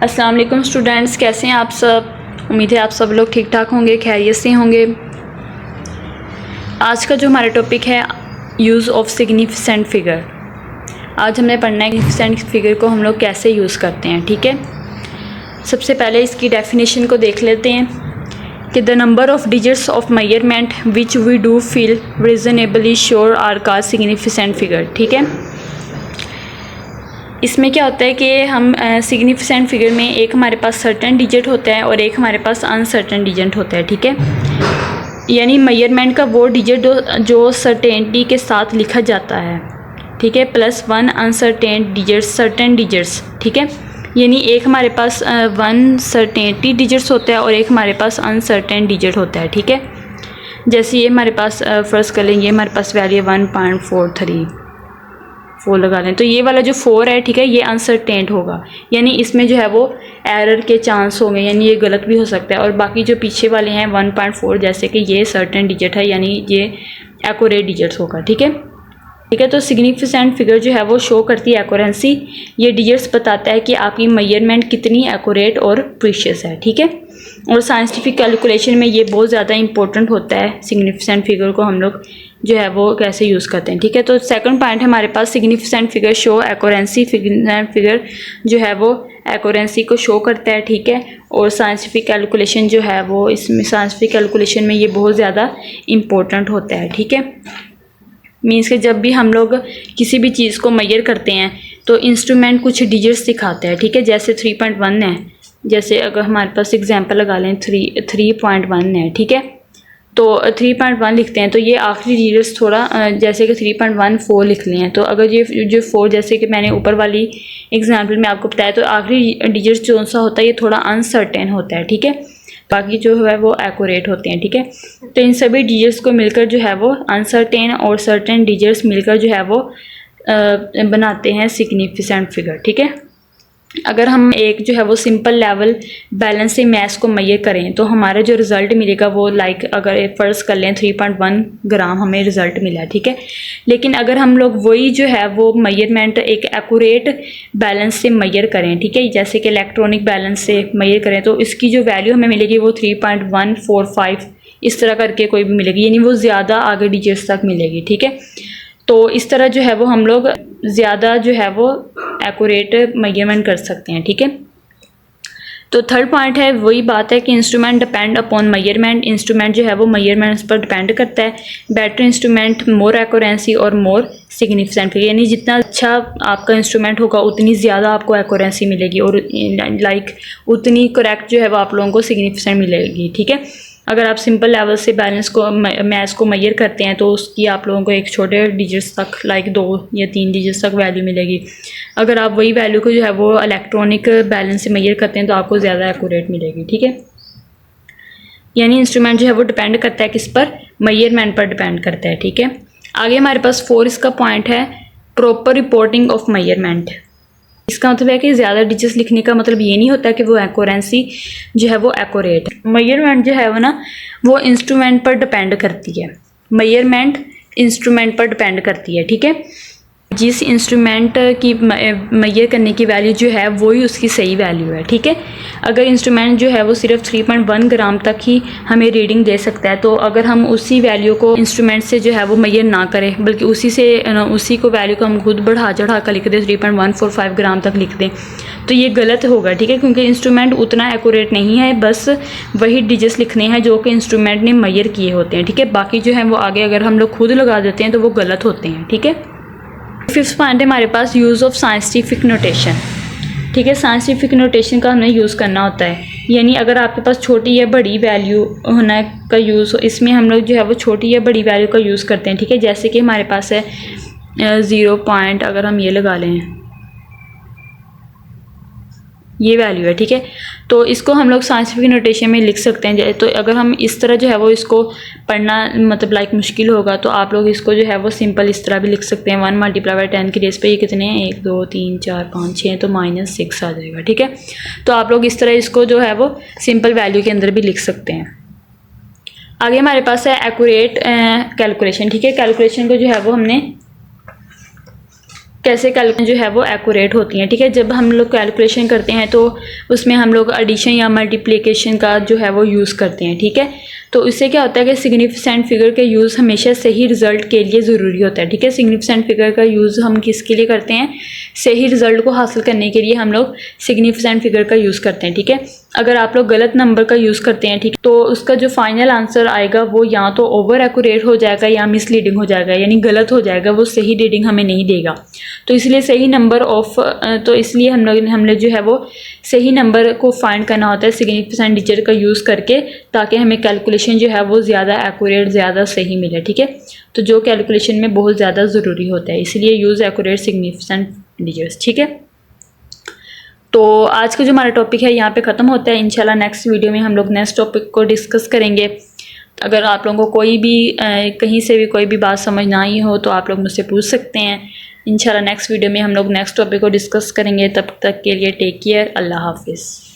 अस्सलाम वालेकुम स्टूडेंट्स, कैसे हैं आप सब। उम्मीद है आप सब लोग ठीक ठाक होंगे, खैरियत से होंगे। आज का जो हमारा टॉपिक है यूज़ ऑफ सिग्निफिकेंट फिगर। आज हमने पढ़ना है सिग्निफिकेंट फिगर को हम लोग कैसे यूज़ करते हैं। ठीक है, सबसे पहले इसकी डेफिनेशन को देख लेते हैं कि the number of digits of measurement which we do feel reasonably sure are called significant figure. ठीक है, इसमें क्या होता है कि हम सिग्निफिकेंट फिगर में एक हमारे पास सर्टेन डिजिट होता है और एक हमारे पास अनसर्टेन डिजिट होता है। ठीक है, यानी मेजरमेंट का वो डिजिट जो सर्टेनिटी के साथ लिखा जाता है। ठीक है, plus one uncertain digits, certain digits. ठीक है, यानी एक हमारे पास वन सर्टेनिटी डिजिट्स होता है और एक हमारे पास अनसर्टेन डिजिट होता है। ठीक है, जैसे ये हमारे पास फ़र्ज़ कर लेंगे हमारे पास वैल्यू 1.43 लगा लें, तो ये वाला जो 4 है, ठीक है, ये अनसर्टेन होगा, यानी इसमें जो है वो एरर के चांस होंगे, यानी ये गलत भी हो सकता है। और बाकी जो पीछे वाले हैं 1.4 जैसे कि ये सर्टेन डिजिट है, यानी ये एक्यूरेट डिजिट्स होगा। ठीक है, तो सिग्निफिकेंट फिगर जो है वो शो करती है एक्यूरेंसी। ये डिजिट्स बताता है कि आपकी मेजरमेंट कितनी एक्यूरेट और प्रीशियस है। ठीक है, और साइंटिफिक कैलकुलेशन में ये बहुत ज़्यादा इंपॉर्टेंट होता है। सिग्निफिकेंट फिगर को हम लोग जो है वो कैसे यूज़ करते हैं। ठीक है, तो सेकंड पॉइंट हमारे पास significant figure show accuracy. Significant figure जो है वो एक्यूरेंसी को शो करता है। ठीक है, और साइंटिफिक कैलकुलेशन जो है वो इसमें साइंटिफिक कैलकुलेशन में ये बहुत ज़्यादा इम्पोर्टेंट होता है। ठीक है, मीन्स कि जब भी हम लोग किसी भी चीज़ को मेजर करते हैं तो इंस्ट्रूमेंट कुछ डिजिट्स दिखाते हैं। ठीक है, जैसे 3.1 है, जैसे अगर हमारे पास एग्जांपल लगा लें 3.1 है। ठीक है, तो 3.1 लिखते हैं तो ये आखिरी डिजिट्स थोड़ा जैसे कि 3.14 लिख लिए हैं, तो अगर ये जो 4 जैसे कि मैंने ऊपर वाली एग्जांपल में आपको बताया, तो आखिरी डिजिट्स जो सा होता है ये थोड़ा अनसर्टेन होता है। ठीक है, बाकी जो है वो एक्यूरेट होते हैं। ठीक है, तो इन सभी डिजिट्स को मिलकर जो है वो अनसर्टेन और सर्टेन डिजिट्स मिलकर जो है वो बनाते हैं सिग्निफिकेंट फिगर। ठीक है, अगर हम एक जो है वो सिंपल लेवल बैलेंस से मैथ्स को मेजर करें तो हमारा जो रिज़ल्ट मिलेगा वो अगर फ़र्ज़ कर लें 3.1 ग्राम हमें रिज़ल्ट मिला है। ठीक है, लेकिन अगर हम लोग वही जो है वो मेजरमेंट एक एक्यूरेट बैलेंस से मेजर करें, ठीक है, जैसे कि इलेक्ट्रॉनिक बैलेंस से मेजर करें, तो इसकी जो वैल्यू हमें मिलेगी वो 3.145 इस तरह करके कोई भी मिलेगी, यानी वो ज़्यादा आगे डिजिट्स तक मिलेगी। ठीक है, तो इस तरह जो है वो हम लोग ज़्यादा जो है वो एक्यूरेट मेजरमेंट कर सकते हैं। ठीक है, तो थर्ड पॉइंट है वही बात है कि instrument depend upon measurement. Instrument जो है वो मेजरमेंट्स पर डिपेंड करता है। बेटर इंस्ट्रूमेंट मोर एक्यूरेंसी और मोर सिग्निफिकेंट, यानी जितना अच्छा आपका इंस्ट्रूमेंट होगा उतनी ज़्यादा आपको एक्यूरेंसी मिलेगी और उतनी करेक्ट जो है वो आप लोगों को सिग्निफिकेंट मिलेगी। ठीक है, अगर आप सिंपल लेवल से बैलेंस को मैथ्स को मेजर करते हैं तो उसकी आप लोगों को एक छोटे डिजिट्स तक 2 या 3 डिजिट्स तक वैल्यू मिलेगी। अगर आप वही वैल्यू को जो है वो इलेक्ट्रॉनिक बैलेंस से मेजर करते हैं तो आपको ज़्यादा एक्यूरेट मिलेगी। ठीक है, यानी इंस्ट्रूमेंट जो है वो डिपेंड करता है किस पर, मेजरमेंट पर डिपेंड करता है। ठीक है, आगे हमारे पास 4 इसका पॉइंट है प्रॉपर रिपोर्टिंग ऑफ मेजरमेंट। इसका मतलब है कि ज़्यादा डिजिट्स लिखने का मतलब ये नहीं होता कि वो एक्यूरेंसी जो है वो एक्यूरेट है। मेजरमेंट जो है वो ना वो इंस्ट्रूमेंट पर डिपेंड करती है। मेजरमेंट इंस्ट्रूमेंट पर डिपेंड करती है। ठीक है, जिस इंस्ट्रूमेंट की मेजर करने की वैल्यू जो है वही उसकी सही वैल्यू है। ठीक है, अगर इंस्ट्रूमेंट जो है वो सिर्फ 3.1 ग्राम तक ही हमें रीडिंग दे सकता है, तो अगर हम उसी वैल्यू को इंस्ट्रूमेंट से जो है वो मेजर ना करें बल्कि उसी को वैल्यू को हम खुद बढ़ा चढ़ा कर लिख दें, 3.145 ग्राम तक लिख दें, तो ये गलत होगा। ठीक है, क्योंकि इंस्ट्रूमेंट उतना एक्यूरेट नहीं है, बस वही डिजिट्स लिखने हैं जो कि इंस्ट्रूमेंट ने मेजर किए होते हैं। ठीक है, बाकी जो है वो आगे अगर हम लोग खुद लगा देते हैं तो वो गलत होते हैं। ठीक है, फिफ्थ पॉइंट है हमारे पास यूज़ ऑफ साइंटिफिक नोटेशन। ठीक है, साइंटिफिक नोटेशन का हमें यूज़ करना होता है, यानी अगर आपके पास छोटी या बड़ी वैल्यू होना का यूज़ हो, इसमें हम लोग जो है वो छोटी या बड़ी वैल्यू का यूज़ करते हैं। ठीक है, जैसे कि हमारे पास है 0 पॉइंट, अगर हम ये लगा लें ये वैल्यू है। ठीक है, तो इसको हम लोग साइंटिफिक नोटेशन में लिख सकते हैं। तो अगर हम इस तरह जो है वो इसको पढ़ना मतलब मुश्किल होगा तो आप लोग इसको जो है वो सिंपल इस तरह भी लिख सकते हैं। 1 × 10 की रेस पे ये कितने हैं, 1 2 3 4 5 6, तो -6 आ जाएगा। ठीक है, तो आप लोग इस तरह इसको जो है वो सिंपल वैल्यू के अंदर भी लिख सकते हैं। आगे हमारे पास है एक्यूरेट कैलकुलेशन। ठीक है, कैलकुलेशन को जो है वो हमने कैसे कैलकुलेशन जो है वो एक्यूरेट होती हैं, ठीक है। जब हम लोग कैलकुलेशन करते हैं तो उसमें हम लोग एडिशन या मल्टीप्लिकेशन का जो है वो यूज़ करते हैं, ठीक है। तो इससे क्या होता है कि सिग्निफिकेंट फिगर का यूज़ हमेशा सही रिजल्ट के लिए ज़रूरी होता है, ठीक है। सिग्निफिकेंट फिगर का यूज़ हम किसके लिए करते हैं, सही रिजल्ट को हासिल करने के लिए हम लोग सिग्निफिकेंट फिगर का यूज़ करते हैं, ठीक है। अगर आप लोग गलत नंबर का यूज़ करते हैं, ठीक, तो उसका जो फाइनल आंसर आएगा वो या तो ओवर एक्यूरेट हो जाएगा या मिसलीडिंग हो जाएगा, यानी गलत हो जाएगा, वो सही रीडिंग हमें नहीं देगा। तो इसलिए सही नंबर ऑफ तो इसलिए हमने जो है वो सही नंबर को फाइंड करना होता है सिग्निफिकेंट डिजिट का यूज़ करके, ताकि हमें कैलकुलेशन जो है वो ज़्यादा एक्यूरेट, ज़्यादा सही मिले, ठीक है। तो जो कैलकुलेशन में बहुत ज़्यादा ज़रूरी होता है, इसलिए यूज़ एक्यूरेट सिग्निफिकेंट डिजिट्स, ठीक है। तो आज का जो हमारा टॉपिक है यहाँ पे ख़त्म होता है। इंशाल्लाह नेक्स्ट वीडियो में हम लोग नेक्स्ट टॉपिक को डिस्कस करेंगे। अगर आप लोगों को कोई भी कहीं से भी कोई भी बात समझ ना आई हो तो आप लोग मुझसे पूछ सकते हैं। इंशाल्लाह नेक्स्ट वीडियो में हम लोग नेक्स्ट टॉपिक को डिस्कस करेंगे। तब तक के लिए टेक केयर, अल्लाह हाफिज़।